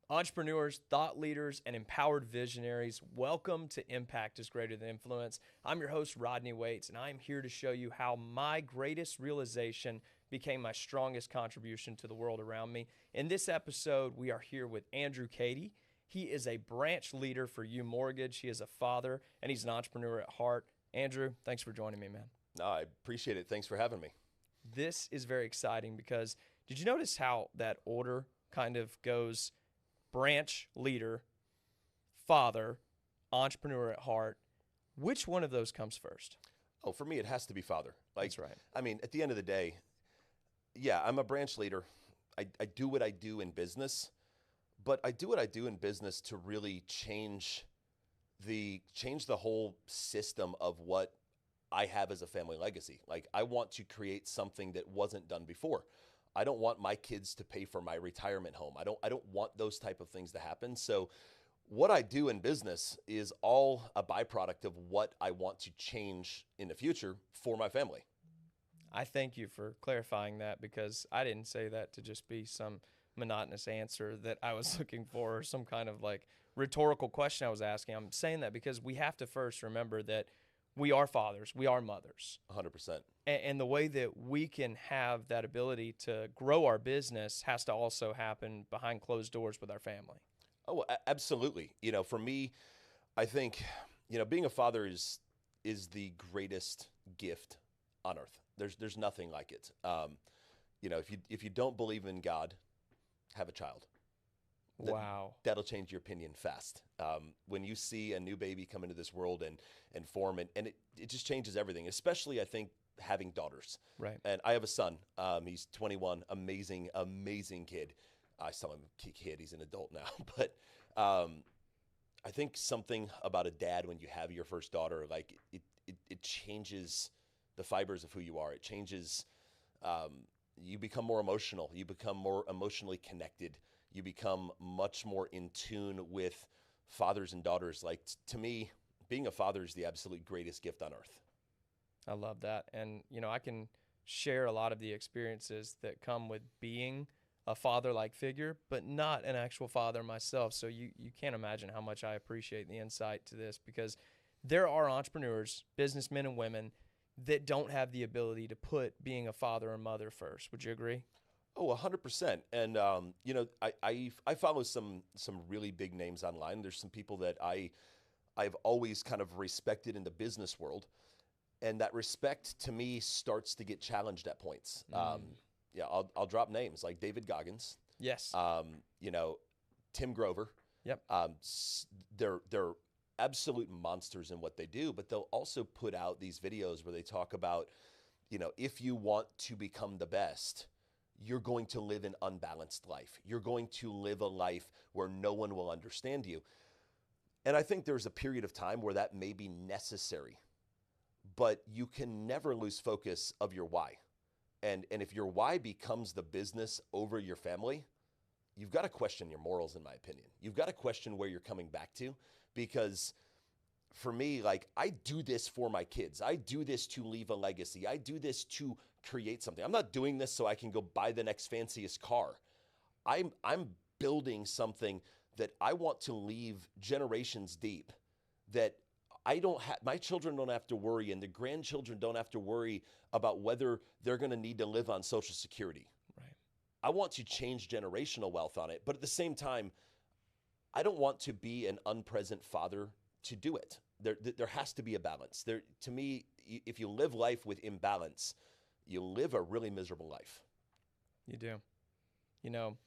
Entrepreneurs, thought leaders, and empowered visionaries, welcome to Impact is Greater Than Influence. I'm your host, Rodney Waits, and I'm here to show you how my greatest realization became my strongest contribution to the world around me. In this episode, we are here with Andrew Cady. He is a branch leader for Umortgage. He is a father, and he's an entrepreneur at heart. Andrew, thanks for joining me, man. No, I appreciate it. Thanks for having me. This is very exciting because did you notice how that order kind of goes? Branch leader, father, entrepreneur at heart. Which one of those comes first? Oh, for me, it has to be father. That's right. I mean, at the end of the day, yeah, I'm a branch leader. I do what I do in business, but I do what I do in business to really change the whole system of what I have as a family legacy. Like, I want to create something that wasn't done before. I don't want my kids to pay for my retirement home. I don't want those type of things to happen. So what I do in business is all a byproduct of what I want to change in the future for my family. I thank you for clarifying that because I didn't say that to just be some monotonous answer that I was looking for or some kind of like rhetorical question I was asking. I'm saying that because we have to first remember that we are fathers, we are mothers. 100%. And the way that we can have that ability to grow our business has to also happen behind closed doors with our family. Oh, absolutely. You know, for me, I think, being a father is the greatest gift on earth. There's nothing like it. If you don't believe in God, have a child. Wow. That'll change your opinion fast. When you see a new baby come into this world and form, and it just changes everything, especially, I think, having daughters. Right. And I have a son. He's 21, amazing, amazing kid. I still him kid, he's an adult now. But I think something about a dad when you have your first daughter, like it changes the fibers of who you are. It changes, you become more emotional. You become more emotionally connected. You become much more in tune with fathers and daughters. Like, to me, being a father is the absolute greatest gift on earth. I love that. And, I can share a lot of the experiences that come with being a father-like figure, but not an actual father myself. So you can't imagine how much I appreciate the insight to this because there are entrepreneurs, businessmen and women, that don't have the ability to put being a father or mother first. Would you agree? Oh, 100%. And I follow some really big names online. There's some people that I've always kind of respected in the business world, and that respect to me starts to get challenged at points. Yeah, I'll drop names like David Goggins. Yes. Tim Grover. Yep. They're absolute monsters in what they do, but they'll also put out these videos where they talk about, if you want to become the best, you're going to live an unbalanced life. You're going to live a life where no one will understand you. And I think there's a period of time where that may be necessary, but you can never lose focus of your why. And if your why becomes the business over your family, you've got to question your morals, in my opinion. You've got to question where you're coming back to, because for me, like, I do this for my kids. I do this to leave a legacy. I do this to create something. I'm not doing this so I can go buy the next fanciest car. I'm building something that I want to leave generations deep, that my children don't have to worry, and the grandchildren don't have to worry about whether they're going to need to live on Social Security. Right. I want to change generational wealth on it, but at the same time, I don't want to be an unpresent father to do it. There has to be a balance. To me, if you live life with imbalance, you live a really miserable life. You do.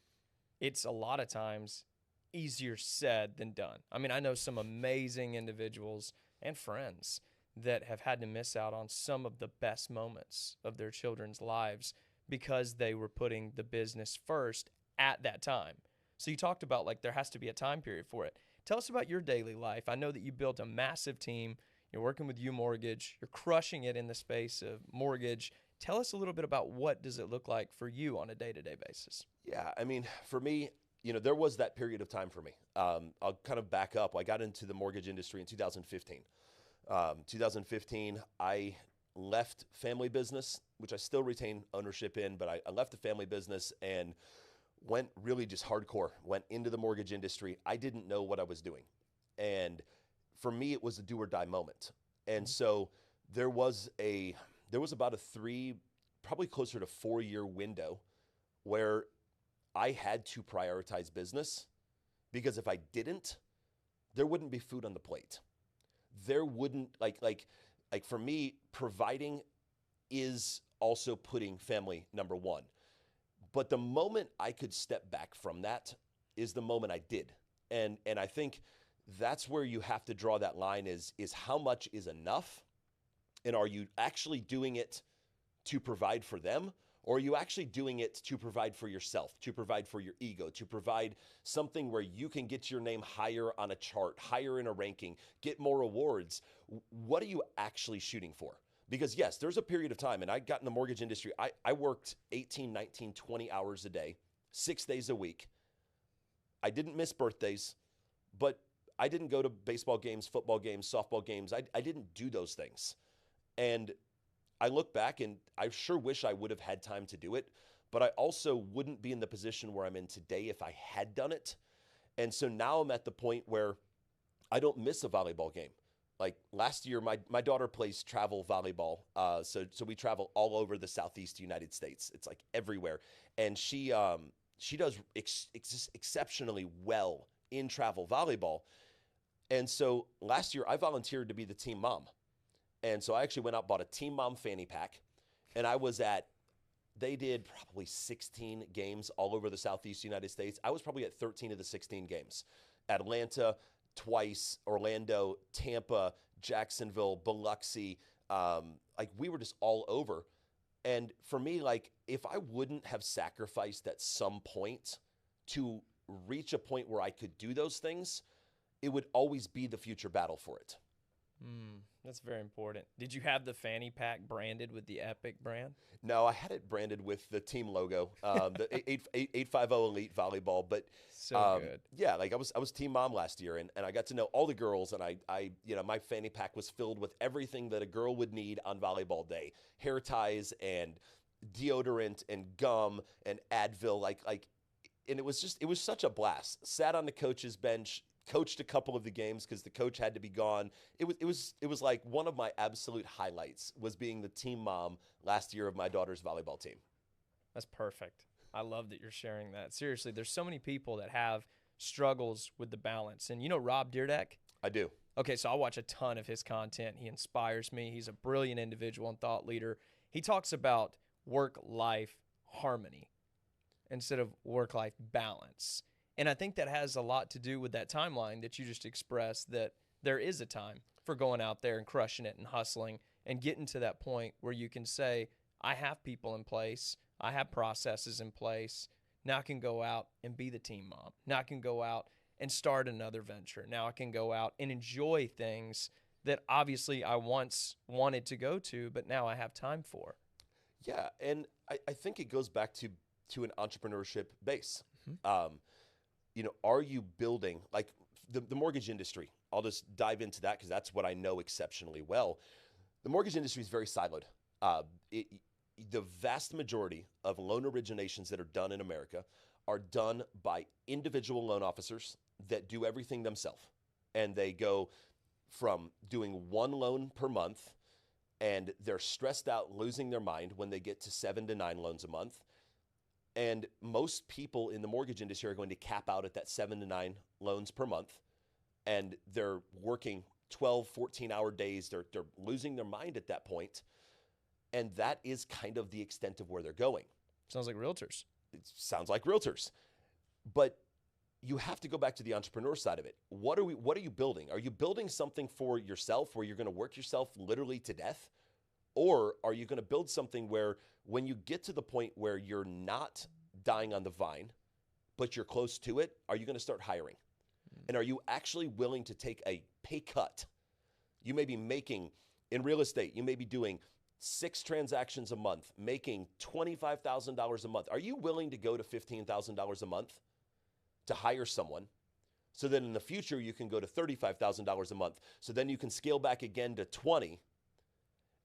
It's a lot of times easier said than done. I mean, I know some amazing individuals and friends that have had to miss out on some of the best moments of their children's lives because they were putting the business first at that time. So you talked about like there has to be a time period for it. Tell us about your daily life. I know that you built a massive team. You're working with Umortgage. You're crushing it in the space of mortgage. Tell us a little bit about what does it look like for you on a day-to-day basis? Yeah, I mean, for me, there was that period of time for me. I'll kind of back up. I got into the mortgage industry in 2015. 2015, I left family business, which I still retain ownership in, but I left the family business and went really just hardcore, went into the mortgage industry. I didn't know what I was doing. And for me, it was a do or die moment. And so there was about a probably closer to 4 year window where I had to prioritize business, because if I didn't, there wouldn't be food on the plate. There wouldn't like for me, providing is also putting family number one. But the moment I could step back from that is the moment I did. And I think that's where you have to draw that line is how much is enough? And are you actually doing it to provide for them? Or are you actually doing it to provide for yourself, to provide for your ego, to provide something where you can get your name higher on a chart, higher in a ranking, get more awards? What are you actually shooting for? Because yes, there's a period of time, and I got in the mortgage industry, I worked 18, 19, 20 hours a day, 6 days a week. I didn't miss birthdays, but I didn't go to baseball games, football games, softball games. I didn't do those things. And I look back and I sure wish I would have had time to do it, but I also wouldn't be in the position where I'm in today if I had done it. And so now I'm at the point where I don't miss a volleyball game. Like last year, my daughter plays travel volleyball. So we travel all over the Southeast United States. It's like everywhere. And she does exceptionally well in travel volleyball. And so last year I volunteered to be the team mom. And so I actually went out, bought a team mom fanny pack, and they did probably 16 games all over the Southeast United States. I was probably at 13 of the 16 games. Atlanta, twice, Orlando, Tampa, Jacksonville, Biloxi. We were just all over. And for me, like, if I wouldn't have sacrificed at some point to reach a point where I could do those things, it would always be the future battle for it. That's very important. Did you have the fanny pack branded with the Epic brand? No, I had it branded with the team logo, the 850 Elite Volleyball. But so good. Yeah, like I was team mom last year, and I got to know all the girls, and I my fanny pack was filled with everything that a girl would need on volleyball day: hair ties and deodorant and gum and Advil, and it was such a blast. Sat on the coach's bench, coached a couple of the games because the coach had to be gone. It was like one of my absolute highlights was being the team mom last year of my daughter's volleyball team. That's perfect. I love that you're sharing that. Seriously, there's so many people that have struggles with the balance. And you know Rob Dyrdek? I do. Okay, so I watch a ton of his content. He inspires me. He's a brilliant individual and thought leader. He talks about work-life harmony instead of work-life balance. And I think that has a lot to do with that timeline that you just expressed, that there is a time for going out there and crushing it and hustling and getting to that point where you can say, I have people in place, I have processes in place, now I can go out and be the team mom. Now I can go out and start another venture. Now I can go out and enjoy things that obviously I once wanted to go to, but now I have time for. Yeah, and I think it goes back to an entrepreneurship base. Are you building, like the mortgage industry? I'll just dive into that because that's what I know exceptionally well. The mortgage industry is very siloed. The vast majority of loan originations that are done in America are done by individual loan officers that do everything themselves. And they go from doing one loan per month, and they're stressed out, losing their mind when they get to 7 to 9 loans a month. And most people in the mortgage industry are going to cap out at that 7 to 9 loans per month. And they're working 12, 14-hour days. They're losing their mind at that point. And that is kind of the extent of where they're going. Sounds like realtors. It sounds like realtors. But you have to go back to the entrepreneur side of it. What are you building? Are you building something for yourself where you're going to work yourself literally to death? Or are you going to build something where when you get to the point where you're not dying on the vine, but you're close to it, are you going to start hiring? And are you actually willing to take a pay cut? You may be making, in real estate, you may be doing 6 transactions a month, making $25,000 a month. Are you willing to go to $15,000 a month to hire someone so that in the future you can go to $35,000 a month? So then you can scale back again to 20,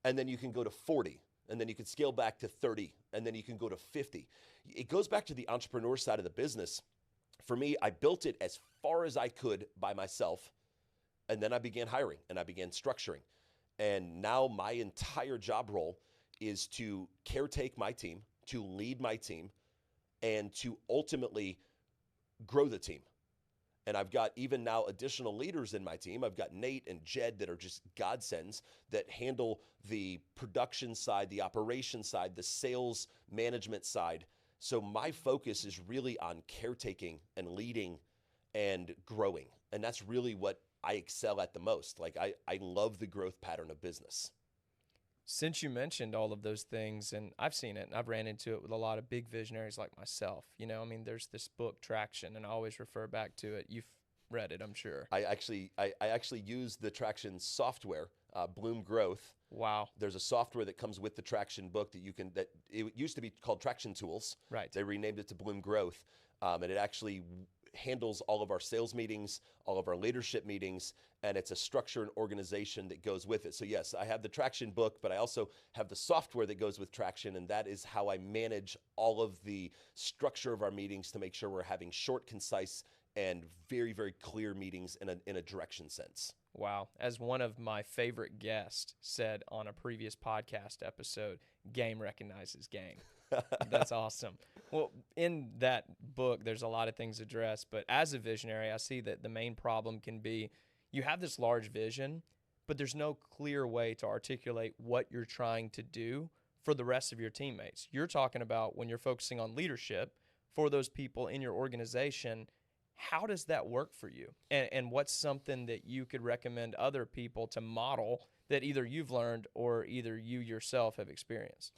and then you can go to 40. and then you can scale back to 30, and then you can go to 50. It goes back to the entrepreneur side of the business. For me, I built it as far as I could by myself, and then I began hiring and I began structuring. And now my entire job role is to caretake my team, to lead my team, and to ultimately grow the team. And I've got even now additional leaders in my team. I've got Nate and Jed that are just godsends that handle the production side, the operation side, the sales management side. So my focus is really on caretaking and leading and growing. And that's really what I excel at the most. Like I love the growth pattern of business. Since you mentioned all of those things, and I've seen it and I've ran into it with a lot of big visionaries like myself, there's this book, Traction, and I always refer back to it. You've read it, I'm sure. I actually use the Traction software, Bloom Growth. Wow. There's a software that comes with the Traction book that it used to be called Traction Tools. Right. They renamed it to Bloom Growth, and it actually handles all of our sales meetings, all of our leadership meetings, and it's a structure and organization that goes with it. So yes, I have the Traction book, but I also have the software that goes with Traction, and that is how I manage all of the structure of our meetings to make sure we're having short, concise, and very, very clear meetings in a direction sense. Wow. As one of my favorite guests said on a previous podcast episode, game recognizes game. That's awesome. Well, in that book, there's a lot of things addressed, but as a visionary, I see that the main problem can be you have this large vision, but there's no clear way to articulate what you're trying to do for the rest of your teammates. You're talking about when you're focusing on leadership for those people in your organization. How does that work for you? And what's something that you could recommend other people to model that either you've learned or either you yourself have experienced?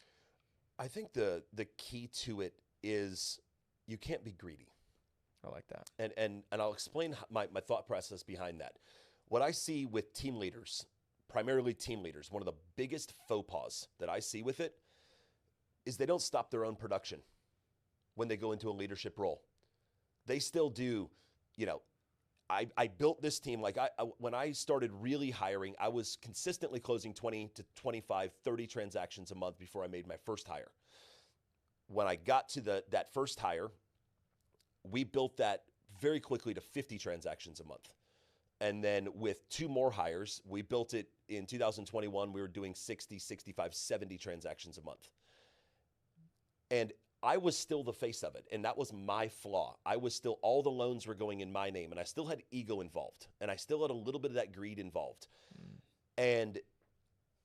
I think the key to it is you can't be greedy. I like that. And I'll explain my thought process behind that. What I see with team leaders, primarily team leaders, one of the biggest faux pas that I see with it is they don't stop their own production when they go into a leadership role. They still do, I built this team. Like when I started really hiring, I was consistently closing 20 to 25, 30 transactions a month before I made my first hire. When I got to that first hire, we built that very quickly to 50 transactions a month. And then with 2 more hires, we built it in 2021. We were doing 60, 65, 70 transactions a month. And I was still the face of it, and that was my flaw. All the loans were going in my name, and I still had ego involved, and I still had a little bit of that greed involved. And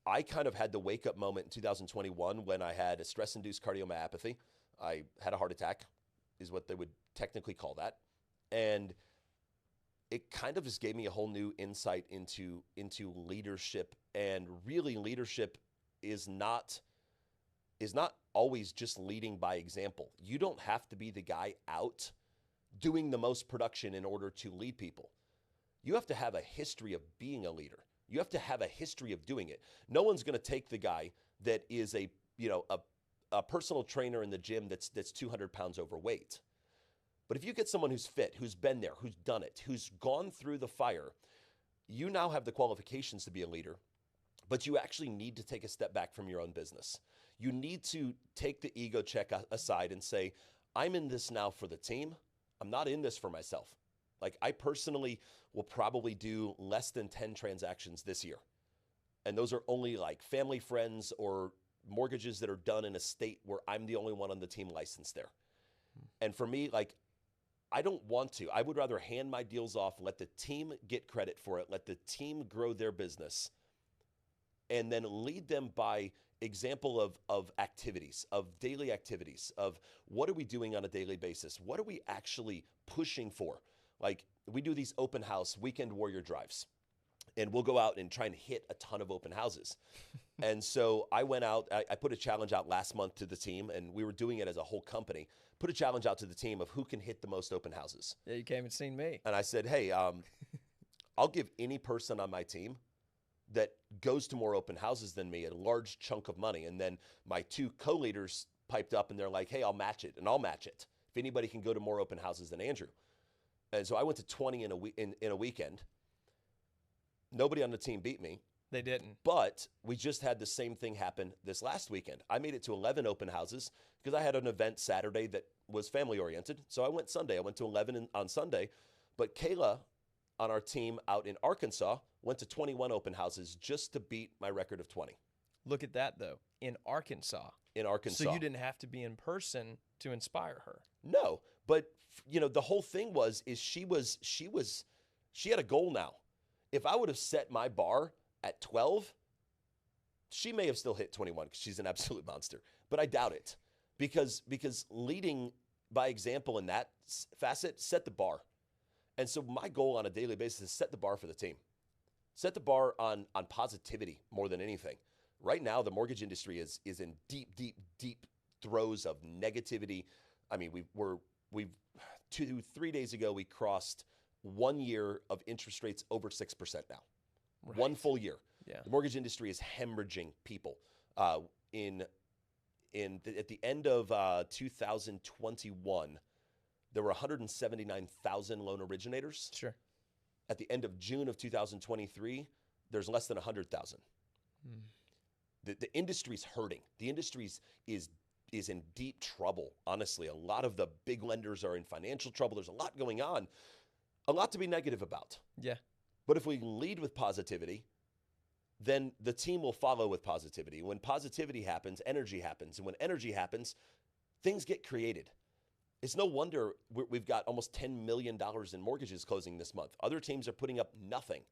I kind of had the wake-up moment in 2021 when I had a stress-induced cardiomyopathy. I had a heart attack, is what they would technically call that. And it kind of just gave me a whole new insight into leadership, and really leadership is not always just leading by example. You don't have to be the guy out doing the most production in order to lead people. You have to have a history of being a leader. You have to have a history of doing it. No one's going to take the guy that is a personal trainer in the gym that's 200 pounds overweight. But if you get someone who's fit, who's been there, who's done it, who's gone through the fire, you now have the qualifications to be a leader, but you actually need to take a step back from your own business. You need to take the ego check aside and say, I'm in this now for the team. I'm not in this for myself. Like I personally will probably do less than 10 transactions this year. And those are only like family, friends, or mortgages that are done in a state where I'm the only one on the team licensed there. And for me, like, I don't want to. I would rather hand my deals off, let the team get credit for it, let the team grow their business, and then lead them by example of activities, of daily activities, of what are we doing on a daily basis? What are we actually pushing for? Like we do these open house weekend warrior drives, and we'll go out and try and hit a ton of open houses. And so I went out, I put a challenge out last month to the team, and we were doing it as a whole company, put a challenge out to the team of who can hit the most open houses. Yeah, you came and seen me. And I said, hey, I'll give any person on my team that goes to more open houses than me a large chunk of money. And then my 2 co-leaders piped up and they're like, hey, I'll match it, and I'll match it if anybody can go to more open houses than Andrew. And so I went to 20 in a weekend. Nobody on the team beat me. They didn't. But we just had the same thing happen this last weekend. I made it to 11 open houses because I had an event Saturday that was family oriented. So I went Sunday. I went to 11 on Sunday. But Kayla on our team out in Arkansas went to 21 open houses just to beat my record of 20. Look at that, though, in Arkansas. In Arkansas. So you didn't have to be in person to inspire her. No, but the whole thing she had a goal now. If I would have set my bar at 12, she may have still hit 21 because she's an absolute monster. But I doubt it because leading by example in that facet set the bar. And so my goal on a daily basis is set the bar for the team. Set the bar on positivity more than anything. Right now, the mortgage industry is in deep throes of negativity. I mean, we've 3 days ago, we crossed 1 year of interest rates over 6% now. Right. 1 full year. Yeah. The mortgage industry is hemorrhaging people. At the end of 2021, there were 179,000 loan originators. Sure. At the end of June of 2023, there's less than 100,000. The industry's hurting. The industry is in deep trouble, honestly. A lot of the big lenders are in financial trouble. There's a lot going on, a lot to be negative about. Yeah. But if we lead with positivity, then the team will follow with positivity. When positivity happens, energy happens. And when energy happens, things get created. It's no wonder we've got almost $10 million in mortgages closing this month. Other teams are putting up nothing.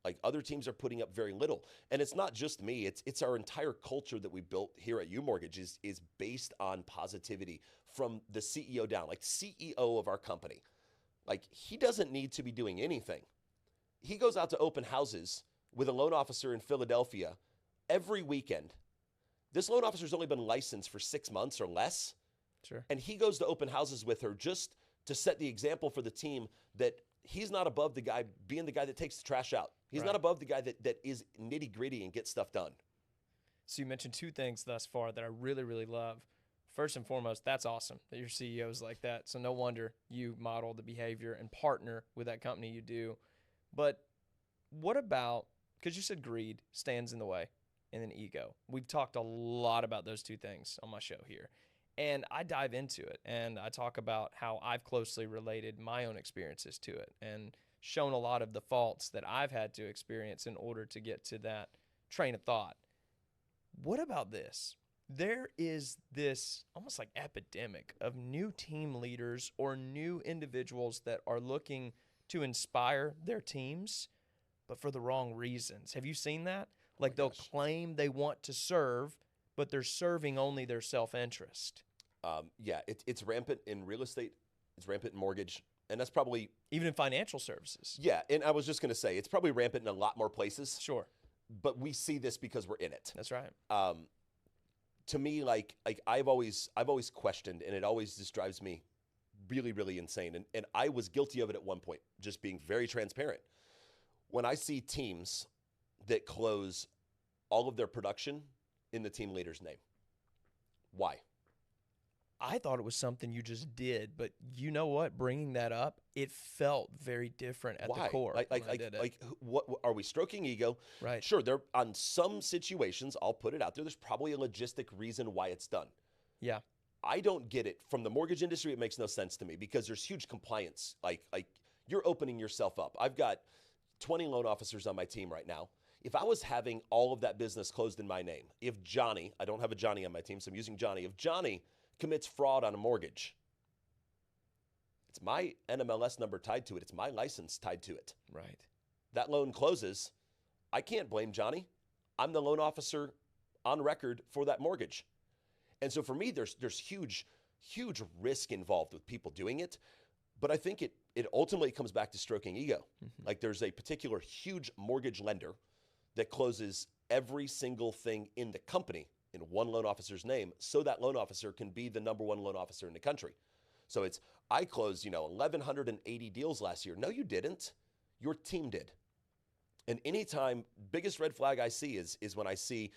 Like other teams are putting up very little. And it's not just me. It's our entire culture that we built here at Umortgage is based on positivity from the CEO down. Like CEO of our company. Like he doesn't need to be doing anything. He goes out to open houses with a loan officer in Philadelphia every weekend. This loan officer's only been licensed for 6 months or less. Sure. And he goes to open houses with her just to set the example for the team that he's not above the guy being the guy that takes the trash out. He's Right. not above the guy that is nitty gritty and gets stuff done. So you mentioned 2 things thus far that I really, really love. First and foremost, that's awesome that your CEO is like that. So no wonder you model the behavior and partner with that company you do. But what about, because you said greed stands in the way and then ego. We've talked a lot about those 2 things on my show here. And I dive into it and I talk about how I've closely related my own experiences to it and shown a lot of the faults that I've had to experience in order to get to that train of thought. What about this? There is this almost like epidemic of new team leaders or new individuals that are looking to inspire their teams, but for the wrong reasons. Have you seen that? Like they'll claim they want to serve, but they're serving only their self-interest. Yeah, it's rampant in real estate. It's rampant in mortgage. And that's probably... Even in financial services. Yeah, and I was just going to say, it's probably rampant in a lot more places. Sure. But we see this because we're in it. That's right. To me, like I've always questioned, and it always just drives me really, really insane. And I was guilty of it at one point, just being very transparent. When I see teams that close all of their production in the team leader's name. Why? I thought it was something you just did, but you know what? Bringing that up, it felt very different at the core. What are we stroking ego? Right. Sure, there on some situations, I'll put it out there. There's probably a logistic reason why it's done. Yeah. I don't get it. From the mortgage industry, it makes no sense to me because there's huge compliance. Like you're opening yourself up. I've got 20 loan officers on my team right now. If I was having all of that business closed in my name, if Johnny, I don't have a Johnny on my team, so I'm using Johnny. If Johnny commits fraud on a mortgage, it's my NMLS number tied to it. It's my license tied to it. Right. That loan closes. I can't blame Johnny. I'm the loan officer on record for that mortgage. And so for me, there's huge risk involved with people doing it. But I think it ultimately comes back to stroking ego. Mm-hmm. Like there's a particular huge mortgage lender that closes every single thing in the company in one loan officer's name so that loan officer can be the number one loan officer in the country. So it's, I closed, 1,180 deals last year. No, you didn't. Your team did. And anytime, biggest red flag I see is when I see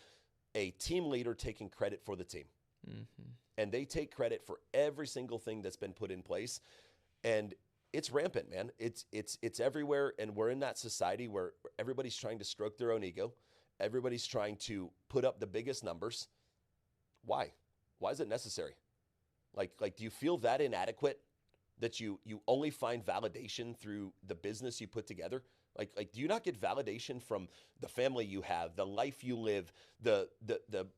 a team leader taking credit for the team. Mm-hmm. And they take credit for every single thing that's been put in place. And it's rampant, man. It's everywhere. And we're in that society where everybody's trying to stroke their own ego. Everybody's trying to put up the biggest numbers. Why? Why is it necessary? Like, do you feel that inadequate that you only find validation through the business you put together? Like, do you not get validation from the family you have, the life you live, the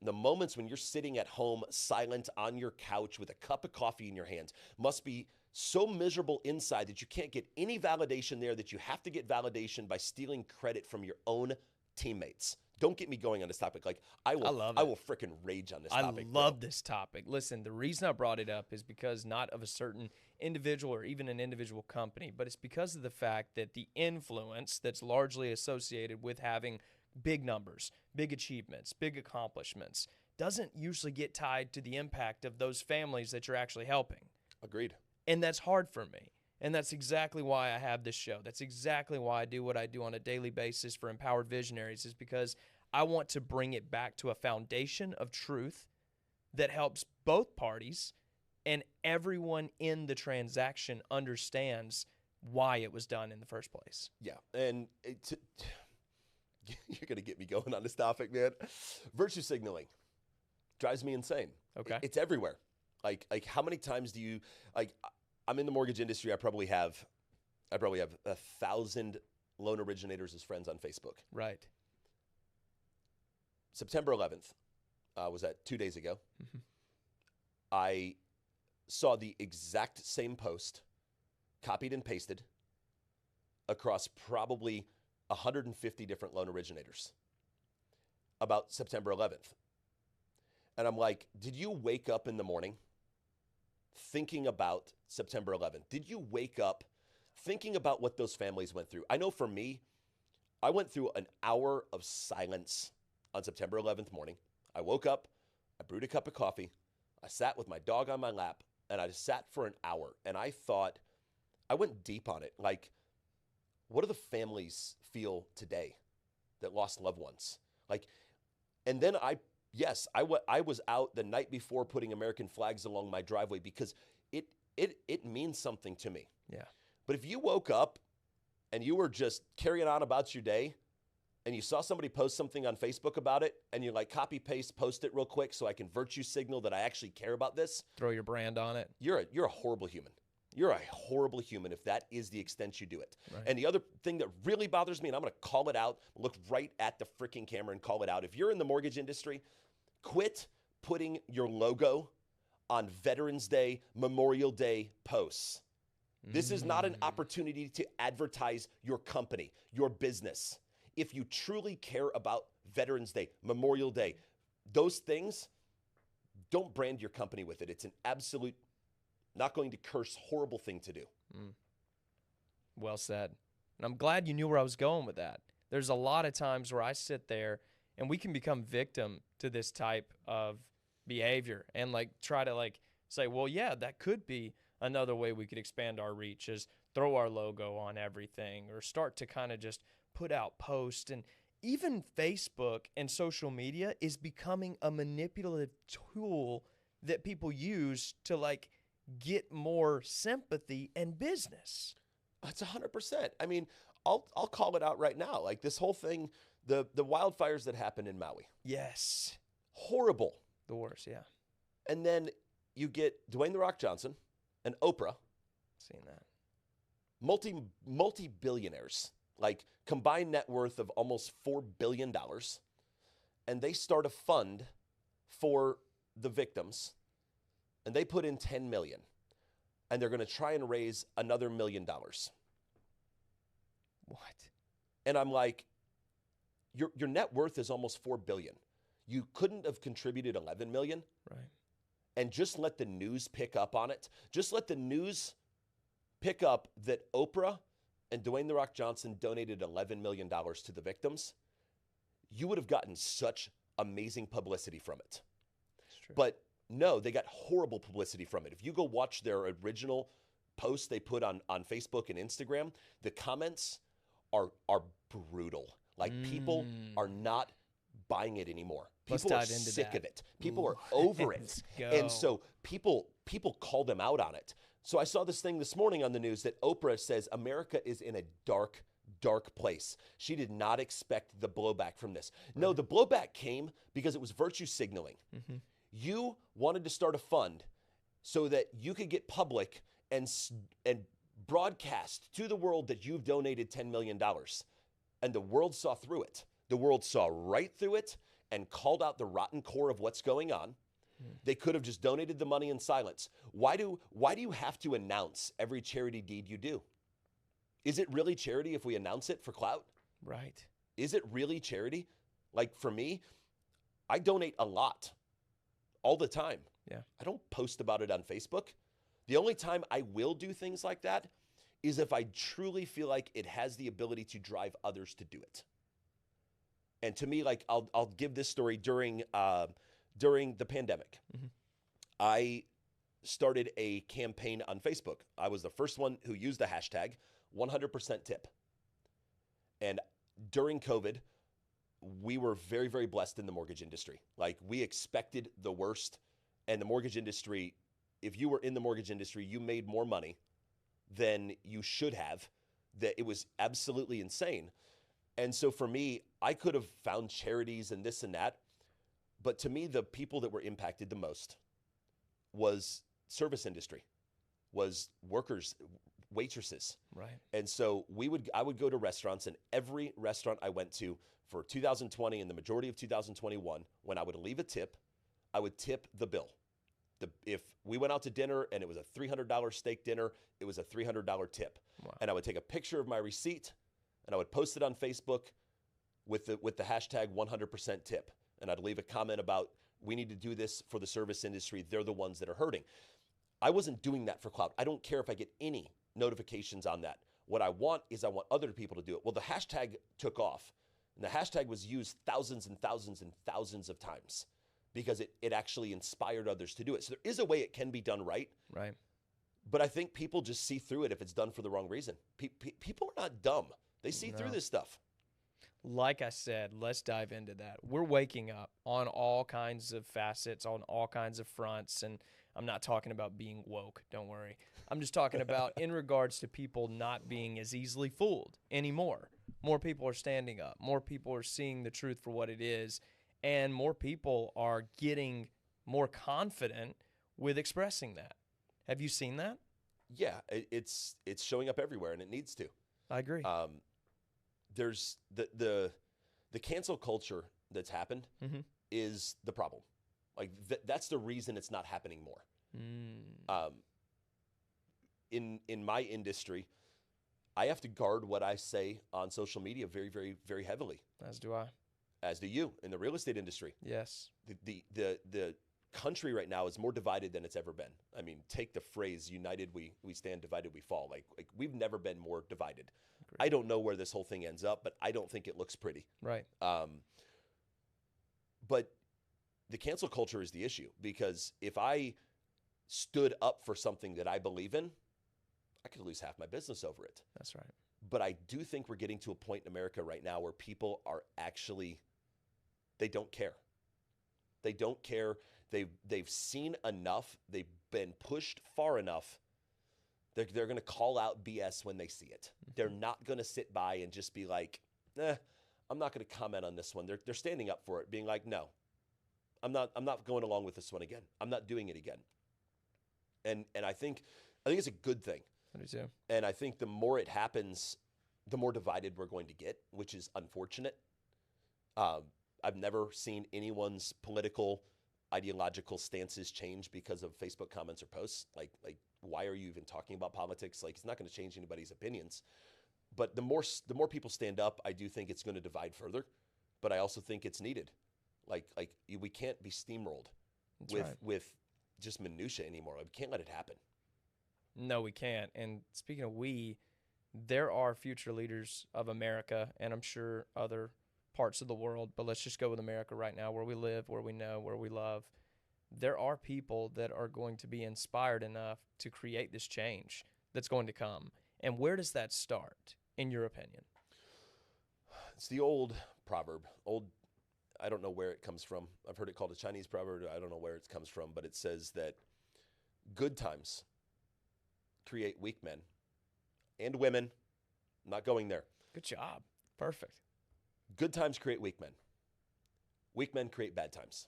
moments when you're sitting at home, silent on your couch with a cup of coffee in your hands? Must be so miserable inside that you can't get any validation there, that you have to get validation by stealing credit from your own teammates. Don't get me going on this topic. Like, I will freaking rage on this topic. I love this topic. Listen, the reason I brought it up is because not of a certain individual or even an individual company, but it's because of the fact that the influence that's largely associated with having big numbers, big achievements, big accomplishments doesn't usually get tied to the impact of those families that you're actually helping. Agreed. And that's hard for me. And that's exactly why I have this show. That's exactly why I do what I do on a daily basis for Empowered Visionaries, is because I want to bring it back to a foundation of truth that helps both parties and everyone in the transaction understands why it was done in the first place. Yeah. And you're going to get me going on this topic, man. Virtue signaling drives me insane. Okay. It's everywhere. Like how many times do you, like, I'm in the mortgage industry. I probably have 1,000 loan originators as friends on Facebook. Right. September 11th, was that 2 days ago? Mm-hmm. I saw the exact same post, copied and pasted, across probably 150 different loan originators about September 11th. And I'm like, did you wake up in the morning thinking about September 11th? Did you wake up thinking about what those families went through? I know for me, I went through an hour of silence on September 11th morning. I woke up, I brewed a cup of coffee, I sat with my dog on my lap, and I just sat for an hour. And I thought, I went deep on it. Like, what do the families feel today that lost loved ones? Like, and then I was out the night before putting American flags along my driveway because it means something to me. Yeah. But if you woke up and you were just carrying on about your day and you saw somebody post something on Facebook about it and you like copy paste, post it real quick so I can virtue signal that I actually care about this. Throw your brand on it. You're a horrible human. You're a horrible human if that is the extent you do it. Right. And the other thing that really bothers me, and I'm going to call it out, look right at the freaking camera and call it out. If you're in the mortgage industry, quit putting your logo on Veterans Day, Memorial Day posts. This is not an opportunity to advertise your company, your business. If you truly care about Veterans Day, Memorial Day, those things, don't brand your company with it. It's an absolute, not going to curse, horrible thing to do. Well said. And I'm glad you knew where I was going with that. There's a lot of times where I sit there and we can become victim to this type of behavior and like try to like say, well, yeah, that could be another way we could expand our reach, is throw our logo on everything or start to kind of just put out posts. And even Facebook and social media is becoming a manipulative tool that people use to like get more sympathy and business. That's 100%. I mean, I'll call it out right now. Like this whole thing, the wildfires that happened in Maui. Yes. Horrible. The worst, yeah. And then you get Dwayne "The Rock" Johnson and Oprah. Seen that. Multi-billionaires, like combined net worth of almost $4 billion. And they start a fund for the victims. And they put in $10 million. And they're going to try and raise another $1 million. What? And I'm like, your net worth is almost $4 billion. You couldn't have contributed $11 million. Right. And just let the news pick up on it. Just let the news pick up that Oprah and Dwayne "The Rock" Johnson donated $11 million to the victims. You would have gotten such amazing publicity from it. That's true. But no, they got horrible publicity from it. If you go watch their original posts they put on Facebook and Instagram, the comments are brutal. Like people are not buying it anymore. People are sick of it. People are over it. And so people call them out on it. So I saw this thing this morning on the news that Oprah says America is in a dark, dark place. She did not expect the blowback from this. No, the blowback came because it was virtue signaling. Mm-hmm. You wanted to start a fund so that you could get public and broadcast to the world that you've donated $10 million. And the world saw through it. The world saw right through it and called out the rotten core of what's going on. They could have just donated the money in silence. Why do you have to announce every charity deed you do? Is it really charity if we announce it for clout? Right. Is it really charity? Like for me, I donate a lot all the time. Yeah. I don't post about it on Facebook. The only time I will do things like that is if I truly feel like it has the ability to drive others to do it. And to me, like I'll give this story during the pandemic. Mm-hmm. I started a campaign on Facebook. I was the first one who used the hashtag 100% tip. And during COVID, we were very, very blessed in the mortgage industry. Like we expected the worst. And the mortgage industry, if you were in the mortgage industry, you made more money than you should have. That it was absolutely insane. And so for me, I could have found charities and this and that. But to me, the people that were impacted the most was service industry, was workers, waitresses. Right. And so I would go to restaurants, and every restaurant I went to for 2020 and the majority of 2021, when I would leave a tip, I would tip the bill. If we went out to dinner and it was a $300 steak dinner, it was a $300 tip. Wow. And I would take a picture of my receipt and I would post it on Facebook with the hashtag 100% tip. And I'd leave a comment about, we need to do this for the service industry. They're the ones that are hurting. I wasn't doing that for clout. I don't care if I get any notifications on that. What I want other people to do it. Well, the hashtag took off, and the hashtag was used thousands and thousands and thousands of times because it actually inspired others to do it. So there is a way it can be done right. Right. But I think people just see through it if it's done for the wrong reason. People are not dumb. They see through this stuff. Like I said, let's dive into that. We're waking up on all kinds of facets, on all kinds of fronts, and I'm not talking about being woke, don't worry. I'm just talking about in regards to people not being as easily fooled anymore. More people are standing up. More people are seeing the truth for what it is, and more people are getting more confident with expressing that. Have you seen that? Yeah, it's showing up everywhere, and it needs to. I agree. There's the cancel culture that's happened Mm-hmm. is the problem. Like that's the reason it's not happening more. In my industry, I have to guard what I say on social media very, very, very heavily. As do I. As do you in the real estate industry. Yes. The country right now is more divided than it's ever been. I mean, take the phrase "united we stand, divided we fall." Like we've never been more divided. Agreed. I don't know where this whole thing ends up, but I don't think it looks pretty. Right. But the cancel culture is the issue, because if I stood up for something that I believe in, I could lose half my business over it. That's right. But I do think we're getting to a point in America right now where people are actually, they don't care. They don't care. They've seen enough. They've been pushed far enough. They're going to call out BS when they see it. Mm-hmm. They're not going to sit by and just be like, I'm not going to comment on this one. They're standing up for it, being like, no, I'm not going along with this one again. I'm not doing it again. And I think it's a good thing. I do too. And I think the more it happens, the more divided we're going to get, which is unfortunate. I've never seen anyone's political, ideological stances change because of Facebook comments or posts. Like why are you even talking about politics? Like, it's not going to change anybody's opinions. But the more people stand up, I do think it's going to divide further. But I also think it's needed. Like we can't be steamrolled with just minutia anymore. We can't let it happen. No, we can't. And speaking of there are future leaders of America, and I'm sure other parts of the world, but let's just go with America right now, where we live, where we know, where we love. There are people that are going to be inspired enough to create this change that's going to come. And where does that start, in your opinion? It's the old proverb. I don't know where it comes from. I've heard it called a Chinese proverb. I don't know where it comes from, but it says that good times create weak men and women. I'm not going there. Good job. Perfect. Good times create weak men. Weak men create bad times.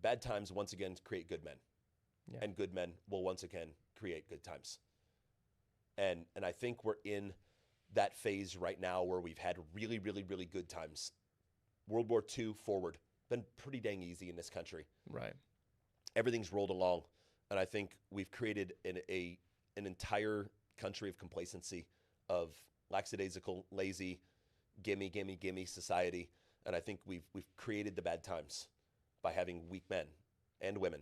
Bad times, once again, create good men. Yeah. And good men will once again create good times. And I think we're in that phase right now where we've had really, really, really good times. World War II forward, been pretty dang easy in this country. Right. Everything's rolled along. And I think we've created an entire country of complacency, of lackadaisical, lazy, gimme, gimme, gimme society. And I think we've created the bad times by having weak men and women.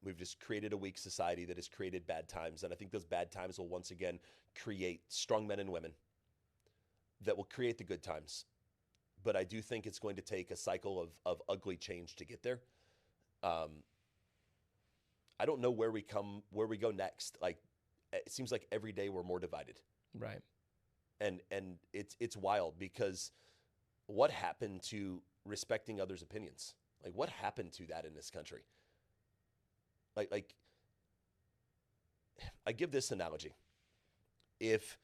We've just created a weak society that has created bad times. And I think those bad times will once again create strong men and women that will create the good times. But I do think it's going to take a cycle of ugly change to get there. I don't know where we go next. Like, it seems like every day we're more divided. Right. And it's wild, because what happened to respecting others' opinions? Like, what happened to that in this country? Like I give this analogy. If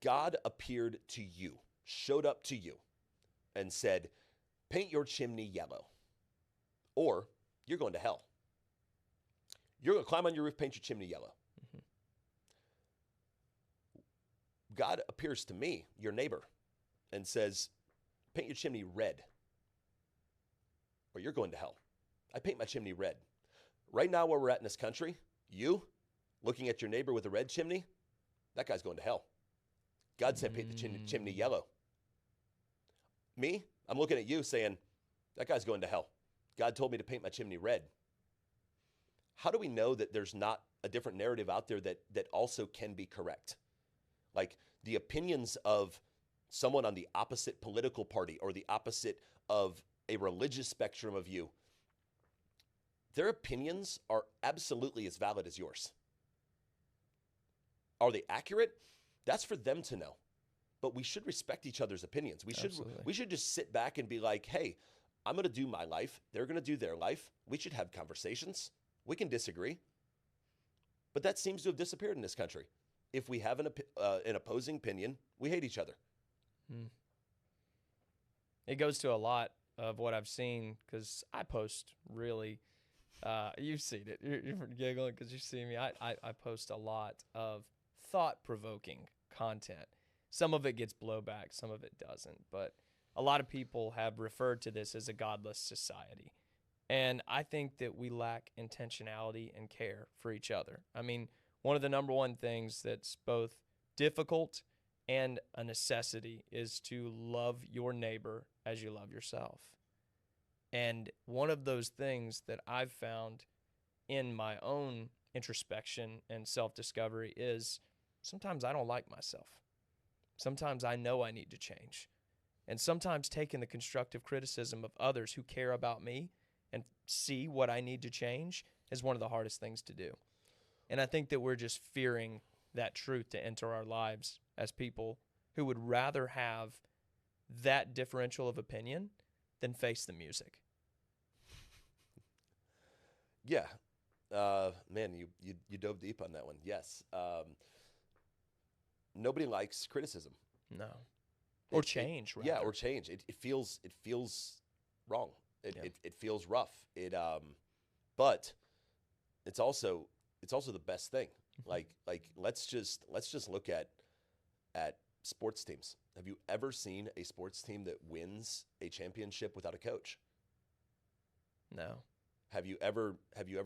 God appeared to you, showed up to you, and said, paint your chimney yellow, or you're going to hell. You're going to climb on your roof, paint your chimney yellow. Mm-hmm. God appears to me, your neighbor, and says, paint your chimney red, or you're going to hell. I paint my chimney red. Right now, where we're at in this country, you looking at your neighbor with a red chimney, that guy's going to hell. God said paint the chimney yellow. Me, I'm looking at you saying, that guy's going to hell. God told me to paint my chimney red. How do we know that there's not a different narrative out there that also can be correct? Like, the opinions of someone on the opposite political party or the opposite of a religious spectrum of you, their opinions are absolutely as valid as yours. Are they accurate? That's for them to know. But we should respect each other's opinions. We should just sit back and be like, hey, I'm going to do my life. They're going to do their life. We should have conversations. We can disagree. But that seems to have disappeared in this country. If we have an opposing opinion, we hate each other. It goes to a lot of what I've seen, because I post really, you've seen it. You're giggling because you see me. I post a lot of thought-provoking content. Some of it gets blowback, some of it doesn't. But a lot of people have referred to this as a godless society. And I think that we lack intentionality and care for each other. I mean, one of the number one things that's both difficult and a necessity is to love your neighbor as you love yourself. And one of those things that I've found in my own introspection and self-discovery is sometimes I don't like myself. Sometimes I know I need to change. And sometimes taking the constructive criticism of others who care about me and see what I need to change is one of the hardest things to do. And I think that we're just fearing that truth to enter our lives as people who would rather have that differential of opinion than face the music. Yeah. Man, you dove deep on that one. Yes. Nobody likes criticism. No. Or change, rather. Yeah, or change. It feels wrong. It feels rough. But it's also the best thing. Like let's just look at sports teams. Have you ever seen a sports team that wins a championship without a coach? No. Have you ever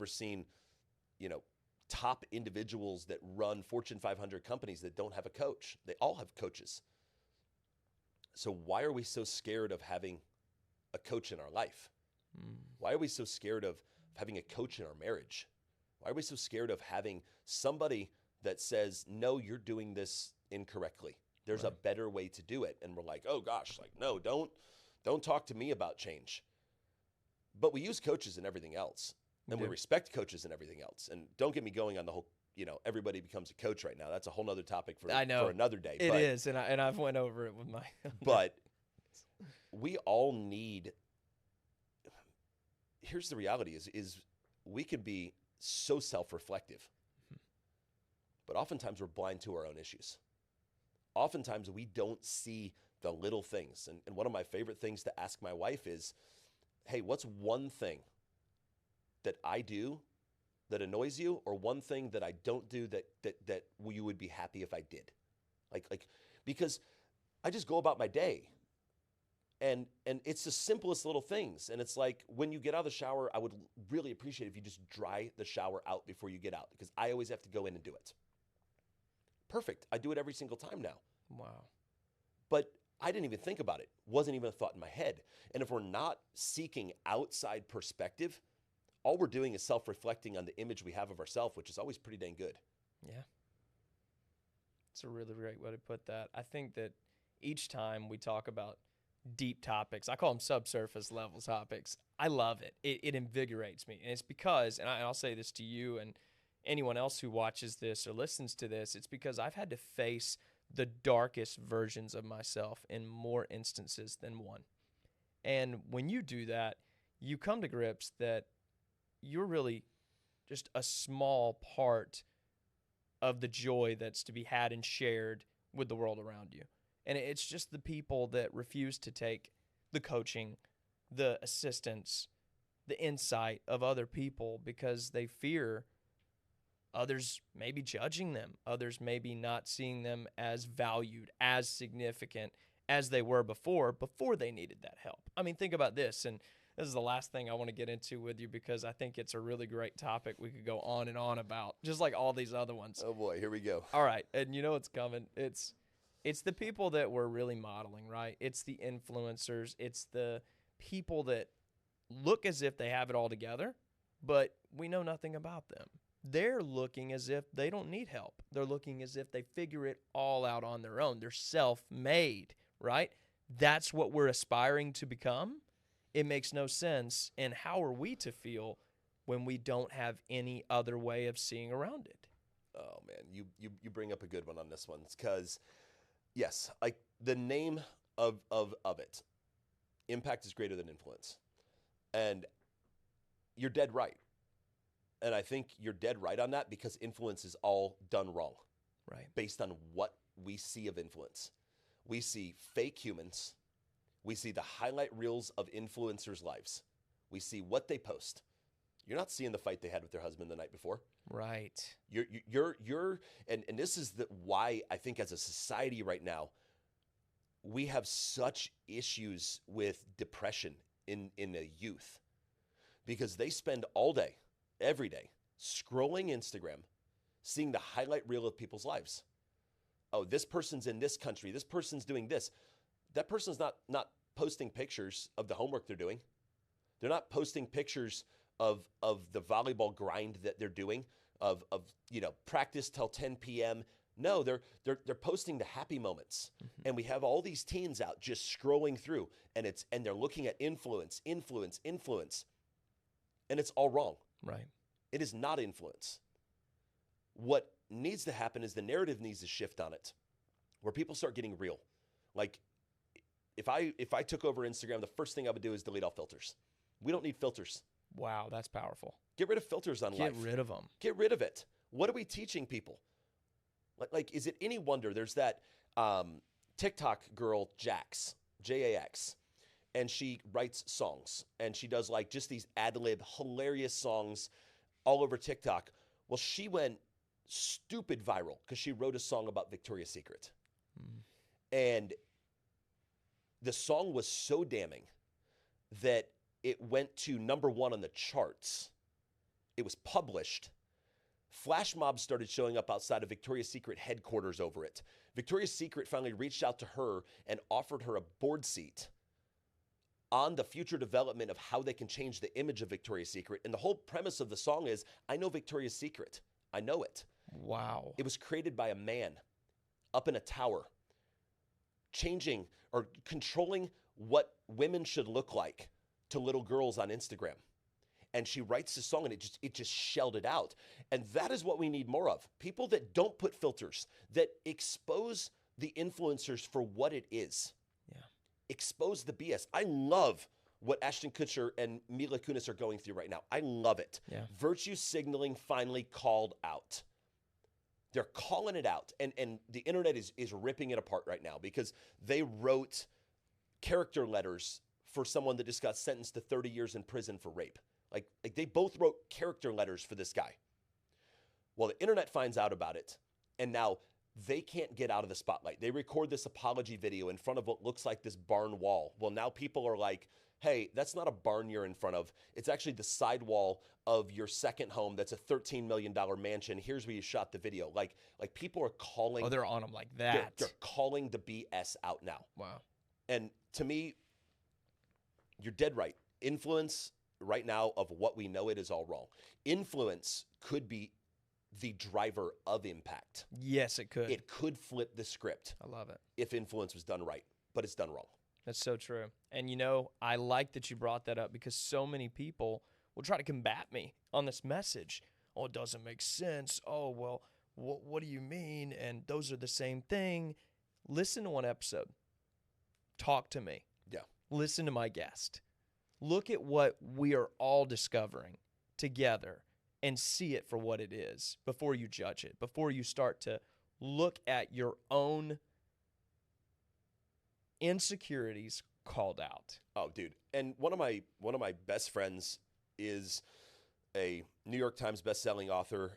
seen, top individuals that run Fortune 500 companies that don't have a coach? They all have coaches. So why are we so scared of having a coach in our life? Why are we so scared of having a coach in our marriage? Why are we so scared of having somebody that says, no, you're doing this incorrectly? There's a better way to do it. And we're like, oh gosh, no, don't talk to me about change. But we use coaches in everything else. And we respect coaches and everything else. And don't get me going on the whole, everybody becomes a coach right now. That's a whole nother topic for another day. It is, and I've went over it with my But we all need, here's the reality is we can be so self-reflective, but oftentimes we're blind to our own issues. oftentimes we don't see the little things. And one of my favorite things to ask my wife is, hey, what's one thing that I do that annoys you, or one thing that I don't do that you would be happy if I did? Like because I just go about my day. And it's the simplest little things. And it's like, when you get out of the shower, I would really appreciate if you just dry the shower out before you get out, because I always have to go in and do it. Perfect. I do it every single time now. Wow. But I didn't even think about it. Wasn't even a thought in my head. And if we're not seeking outside perspective, all we're doing is self-reflecting on the image we have of ourselves, which is always pretty dang good. Yeah. It's a really great way to put that. I think that each time we talk about deep topics, I call them subsurface level topics, I love it. It invigorates me. And it's because, and I'll say this to you and anyone else who watches this or listens to this, it's because I've had to face the darkest versions of myself in more instances than one. And when you do that, you come to grips that you're really just a small part of the joy that's to be had and shared with the world around you. And it's just the people that refuse to take the coaching, the assistance, the insight of other people because they fear others maybe judging them, others maybe not seeing them as valued, as significant as they were before they needed that help. I mean, think about this, and this is the last thing I want to get into with you because I think it's a really great topic we could go on and on about, just like all these other ones. Oh boy, here we go. All right, and you know what's coming. It's the people that we're really modeling, right? It's the influencers. It's the people that look as if they have it all together, but we know nothing about them. They're looking as if they don't need help. They're looking as if they figure it all out on their own. They're self-made, right? That's what we're aspiring to become. It makes no sense. And how are we to feel when we don't have any other way of seeing around it? Oh man, you bring up a good one on this one, because yes, like the name of it, impact is greater than influence. And you're dead right. And I think you're dead right on that, because influence is all done wrong. Right. Based on what we see of influence. We see fake humans. We see the highlight reels of influencers' lives. We see what they post. You're not seeing the fight they had with their husband the night before. Right. And this is why I think as a society right now, we have such issues with depression in the youth, because they spend all day, every day, scrolling Instagram, seeing the highlight reel of people's lives. Oh, this person's in this country. This person's doing this. That person's not posting pictures of the homework they're doing. They're not posting pictures of the volleyball grind that they're doing, of practice till 10 p.m. No, they're posting the happy moments. Mm-hmm. And we have all these teens out just scrolling through, and they're looking at influence. And it's all wrong. Right. It is not influence. What needs to happen is the narrative needs to shift on it, where people start getting real. Like if I took over Instagram, the first thing I would do is delete all filters. We don't need filters. Wow, that's powerful. Get rid of filters on life. Get rid of them. Get rid of it. What are we teaching people? Like is it any wonder there's that TikTok girl, Jax, Jax, and she writes songs, and she does like just these ad-lib hilarious songs all over TikTok. Well, she went stupid viral because she wrote a song about Victoria's Secret. And the song was so damning that it went to #1 on the charts. It was published. Flash mobs started showing up outside of Victoria's Secret headquarters over it. Victoria's Secret finally reached out to her and offered her a board seat on the future development of how they can change the image of Victoria's Secret. And the whole premise of the song is, I know Victoria's Secret. I know it. Wow. It was created by a man up in a tower, changing or controlling what women should look like to little girls on Instagram. And she writes the song, and it just shelled it out. And that is what we need more of. People that don't put filters, that expose the influencers for what it is. Yeah. Expose the BS. I love what Ashton Kutcher and Mila Kunis are going through right now. I love it. Yeah. Virtue signaling finally called out. They're calling it out. And the internet is ripping it apart right now because they wrote character letters for someone that just got sentenced to 30 years in prison for rape. Like they both wrote character letters for this guy. Well, the internet finds out about it, and now they can't get out of the spotlight. They record this apology video in front of what looks like this barn wall. Well, now people are like, hey, that's not a barn you're in front of. It's actually the sidewall of your second home that's a $13 million mansion. Here's where you shot the video. Like people are calling. Oh, they're on them like that. They're calling the BS out now. Wow. And to me, you're dead right. Influence right now of what we know it is all wrong. Influence could be the driver of impact. Yes, it could. It could flip the script. I love it. If influence was done right, but it's done wrong. That's so true. And you know, I like that you brought that up because so many people will try to combat me on this message. Oh, it doesn't make sense. Oh, well, what do you mean? And those are the same thing. Listen to one episode. Talk to me. Yeah. Listen to my guest. Look at what we are all discovering together and see it for what it is before you judge it, before you start to look at your own insecurities called out. Oh, dude. And one of my best friends is a New York Times bestselling author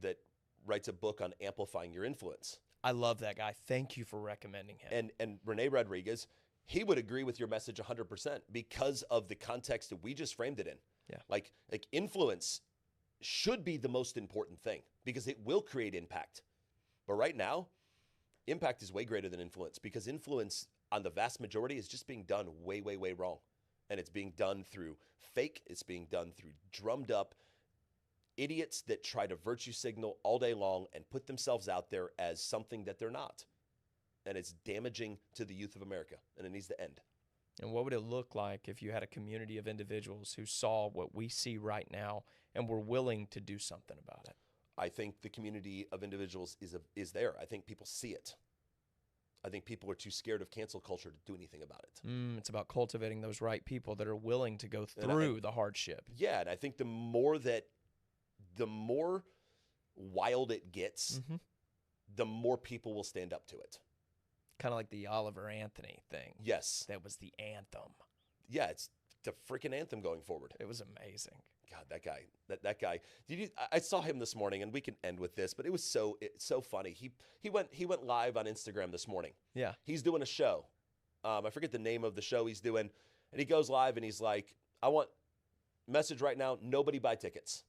that writes a book on amplifying your influence. I love that guy. Thank you for recommending him. And Rene Rodriguez, he would agree with your message 100% because of the context that we just framed it in. Yeah. Like influence should be the most important thing because it will create impact. But right now, impact is way greater than influence because influence on the vast majority is just being done way, way, way wrong. And it's being done through fake. It's being done through drummed up idiots that try to virtue signal all day long and put themselves out there as something that they're not. And it's damaging to the youth of America, and it needs to end. And what would it look like if you had a community of individuals who saw what we see right now and were willing to do something about it? I think the community of individuals is there. I think people see it. I think people are too scared of cancel culture to do anything about it. It's about cultivating those right people that are willing to go through the hardship. Yeah, and I think the more wild it gets, the more people will stand up to it. Kind of like the Oliver Anthony thing. Yes. That was the anthem. Yeah, it's the freaking anthem going forward. It was amazing. God, that guy. I saw him this morning, and we can end with this, but it's so funny. He went live on Instagram this morning. Yeah. He's doing a show. I forget the name of the show he's doing, and he goes live and he's like, I want message right now, nobody buy tickets.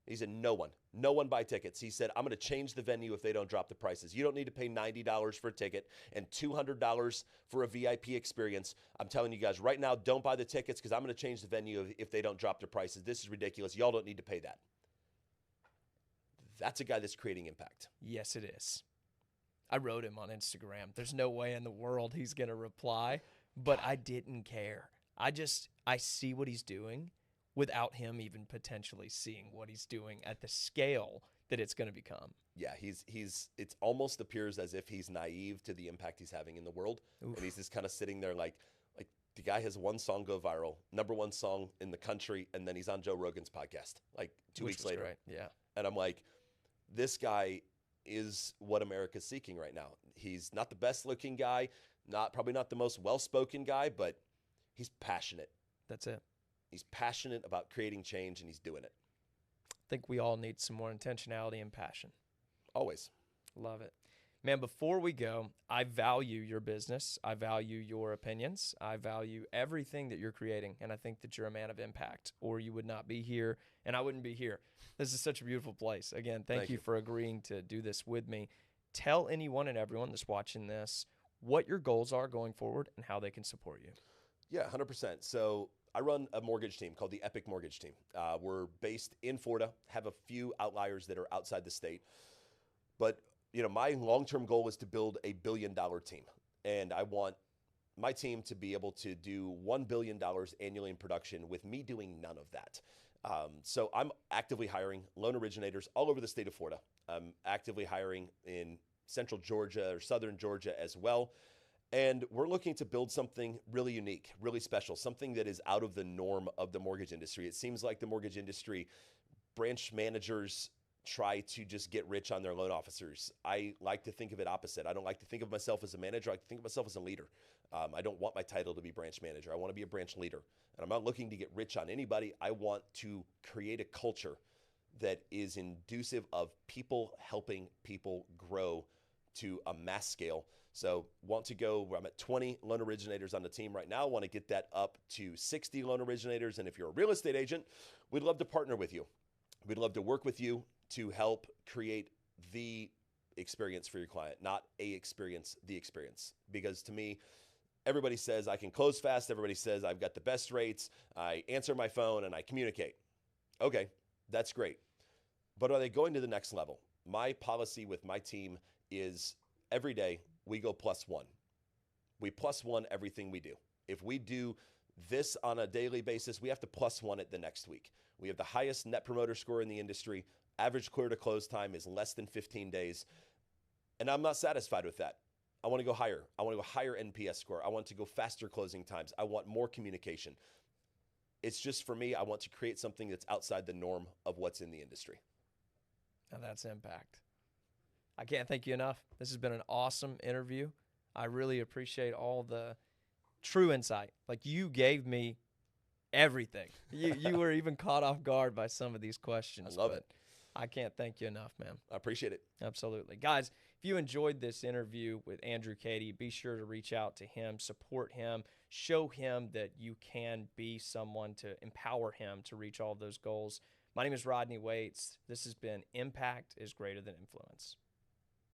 He said, no one buy tickets. He said, I'm going to change the venue if they don't drop the prices. You don't need to pay $90 for a ticket and $200 for a VIP experience. I'm telling you guys right now, don't buy the tickets because I'm going to change the venue if they don't drop the prices. This is ridiculous. Y'all don't need to pay that. That's a guy that's creating impact. Yes, it is. I wrote him on Instagram. There's no way in the world he's going to reply, but I didn't care. I see what he's doing without him even potentially seeing what he's doing at the scale that it's going to become. Yeah, it almost appears as if he's naive to the impact he's having in the world. Oof. And he's just kind of sitting there like the guy has one song go viral, #1 song in the country, and then he's on Joe Rogan's podcast like 2 weeks later. Great. Yeah. And I'm like, this guy is what America's seeking right now. He's not the best looking guy, probably not the most well-spoken guy, but he's passionate. That's it. He's passionate about creating change, and he's doing it. I think we all need some more intentionality and passion. Always. Love it. Man, before we go, I value your business. I value your opinions. I value everything that you're creating, and I think that you're a man of impact, or you would not be here, and I wouldn't be here. This is such a beautiful place. Again, thank you for agreeing to do this with me. Tell anyone and everyone that's watching this what your goals are going forward and how they can support you. Yeah, 100%. So I run a mortgage team called the Epic Mortgage Team. We're based in Florida, have a few outliers that are outside the state. But, my long-term goal is to build a $1 billion team. And I want my team to be able to do $1 billion annually in production with me doing none of that. So I'm actively hiring loan originators all over the state of Florida. I'm actively hiring in central Georgia or southern Georgia as well. And we're looking to build something really unique, really special, something that is out of the norm of the mortgage industry. It seems like the mortgage industry, branch managers try to just get rich on their loan officers. I like to think of it opposite. I don't like to think of myself as a manager. I like to think of myself as a leader. I don't want my title to be branch manager. I want to be a branch leader. And I'm not looking to get rich on anybody. I want to create a culture that is inducive of people helping people grow to a mass scale. So want to go, I'm at 20 loan originators on the team right now. Want to get that up to 60 loan originators. And if you're a real estate agent, we'd love to partner with you. We'd love to work with you to help create the experience for your client, not a experience, the experience. Because to me, everybody says I can close fast. Everybody says I've got the best rates. I answer my phone and I communicate. Okay, that's great. But are they going to the next level? My policy with my team is every day we go +1. We +1 everything we do. If we do this on a daily basis, we have to +1 it the next week. We have the highest net promoter score in the industry. Average clear to close time is less than 15 days. And I'm not satisfied with that. I want to go higher. I want to go higher NPS score. I want to go faster closing times. I want more communication. It's just, for me, I want to create something that's outside the norm of what's in the industry. Now that's impact. I can't thank you enough. This has been an awesome interview. I really appreciate all the true insight. Like, you gave me everything. You were even caught off guard by some of these questions. I love it. I can't thank you enough, man. I appreciate it. Absolutely. Guys, if you enjoyed this interview with Andrew Cady, be sure to reach out to him, support him, show him that you can be someone to empower him to reach all of those goals. My name is Rodney Waits. This has been Impact is Greater Than Influence.